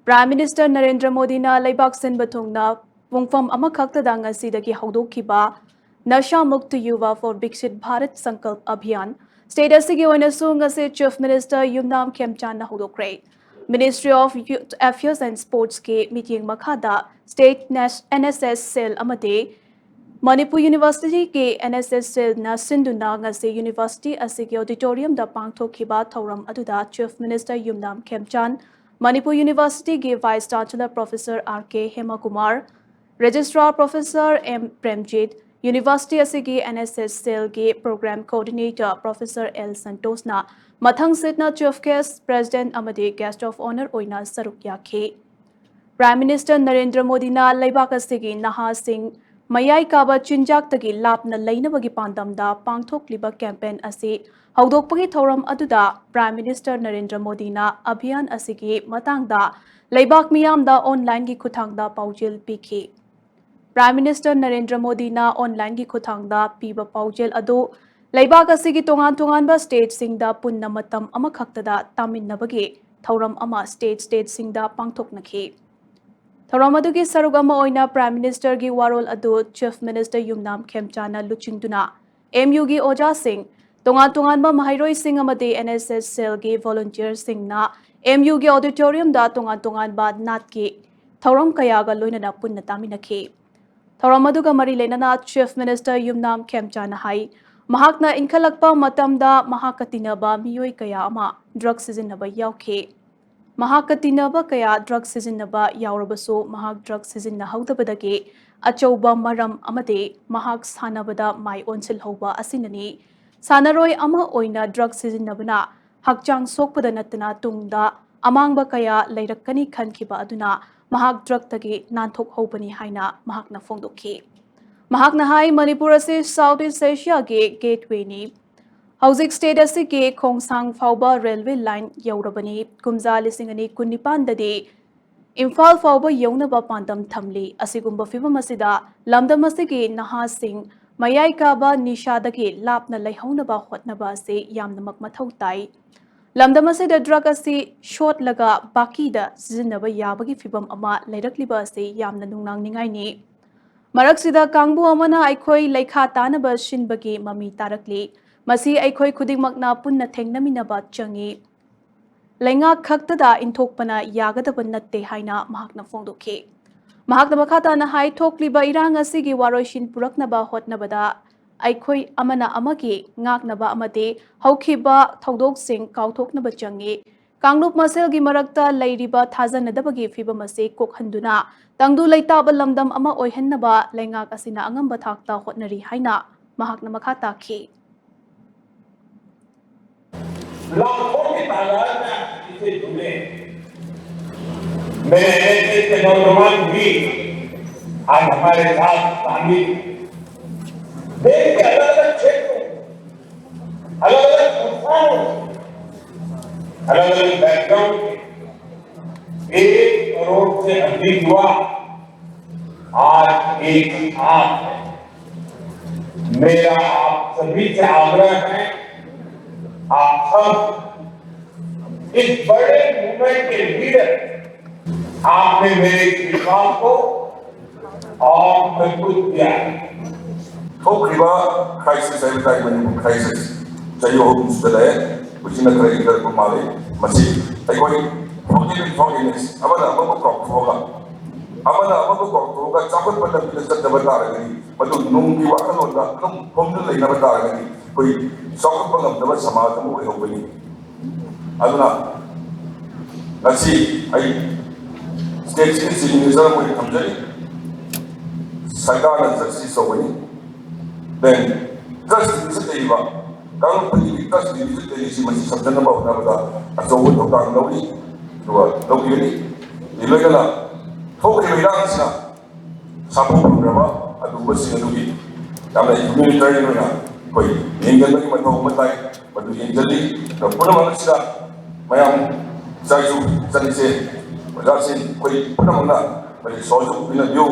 Prime Minister Narendra Modi na Laibak Sinba Thungna Pungfam Amakhaktada ngasidagi haudokiba Nasha Mukta Yuva for Viksit Bharat Sankalp Abhiyan State asigi oina su ngase Chief Minister Yumnam Khemchan na haudokre. Ministry of Youth Affairs and Sports ke meeting makhada State NSS Cell amade Manipur University ke NSS Cell na sinduna ngase University asigi auditorium da pangthokhiba thauram aduda Chief Minister Yumnam Khemchan Manipur University ke Vice Chancellor Professor R.K. Hemakumar, Registrar Professor M. Premjit, University asigi NSS Cell ke Program Coordinator Professor L. Santosna, Mathang Sitna Chief Guest President Amade Guest of Honor Oina Saruk Yakhe. Prime Minister Narendra Modi na Laibak asigi Naha Singh Mayai Kaba Chinjak tagi lapna lainabagi pandamda pangthokliba campaign asi haudokpagi thoram aduda Prime Minister Narendra Modi na abhiyan asigi matangda Laibak miyamda online gi khuthangda paujil pikhi. Prime Minister Narendra Modi na online gi khuthangda piba paujil adu Laibak asigi tongan ba state singda punna matam amakhaktada taminnabagi thoram ama state singda pangthoknakhi. Thoramadugi Sarugama Oina Prime Minister Gi Warol Adu Chief Minister Yumnam Khemchana Luchingduna MU Gi Oja Singh Tongan Ba Mahairoi Singh Amade NSS Cell Gi Volunteer Singh na MU Gi Auditorium da Tongan Ba Nat Gi Thoram Kayaga Loinana Punna Taminakhe Thoramaduga Mari Lenana Chief Minister Yumnam Khemchana Hai Mahakna Inkhalakpa Matamda Mahakatinaba Miyoi Kaya Ama Drug Sizinaba Yaukhe Mahakatinaba kaya drug sizinaba yaurabaso mahak drug sizinna haudabadagi achauba maram amade mahak sanabada mai onsil hoba asinani sanaroi ama oina drug sizinnabana hakchang sokpada natana tungda amangba kaya leirakani khankhiba aduna mahak drug tagi nanthok hobani haina mahakna fongdokhi mahakna hai Manipur ase Southeast Asia ge gateway ni Housing state asigi Khongsang Fauba railway line yaurabani kumza lisingani kunipandadi Imphal Fauba yaunaba pandam thamli asigumba fibam asida lamdam asigi Naha Singh Mayai Kaba Nishadagi lapna laihaunaba hotnaba ase yamnamak mathau tai lamdam asida drug asi short laga baki da sizinaba yabagi fibam ama leirakliba ase yamna nungnang ningai ni Maraksida kangbu amana aikhoi leikha tanaba shinbagi mami tarakli Masi aikhoi khudingmakna punna thengnaminaba changi Lenga khaktada inthokpana yagadaba natte haina mahakna fongdokhe mahakna makhata na hai thokliba irang asigi waroishin puraknaba hotnabada aikhoi amana amagi ngaknaba amate haukhiba thodok sing kauthoknaba changi Kanglup masel gi marakta leiriba thajanadabagi fibam ase kokhanduna tangdu leitaba lamdam ama oihennaba lengak asina angamba thakta hotnari haina mahakna makhata khi लाखों की तादाद में इसे जुड़े मेरे देश के नौजवान भी आज हमारे साथ शामिल देश के अलग अलग क्षेत्रों अलग अलग संस्थानों अलग अलग बैकग्राउंड के 1 करोड़ से अधिक युवा आज एक साथ है मेरा आप सभी से आग्रह है आप सब इस बड़े मूवमेंट के लीडर आपने मेरे विश्वास को और मजबूत किया थोकरीबा क्राइसिस है बताई मनी क्राइसिस चाहिए हो मुस्तले कुछ न करे इधर को मारे मसी आई कोई फोर्गिवनेस अबदा अबको क्रॉप होगा अबदा अबको क्रॉप होगा चापत पत्ता भी सब बता रहे हैं मतलब नूं की वाकन होता नूं होमने लेना बता रहे हैं कोई सौकत पर नमदबा समाज में हुए होबनी अदुना नसी आई स्टेट की मिनिस्टर को थमजरी सरकार ने जर्सी सोबनी देन ट्रस्ट से देवा कानून पति ट्रस्ट से देसी मसी शब्दन बावना बता असोबो तो काम लौरी तो लौरी इलेगला थोके विरांसना सापो प्रोग्राम अदुबसी अदुगी तामे ह्यूमैनिटेरियन ना कोई येंगलबगी मथौ मताई मदु येंगली तो पुनमनसिदा मयाम जायजु जनिसे मजासिन कोई पुनमना मरि सोजु बिना दियो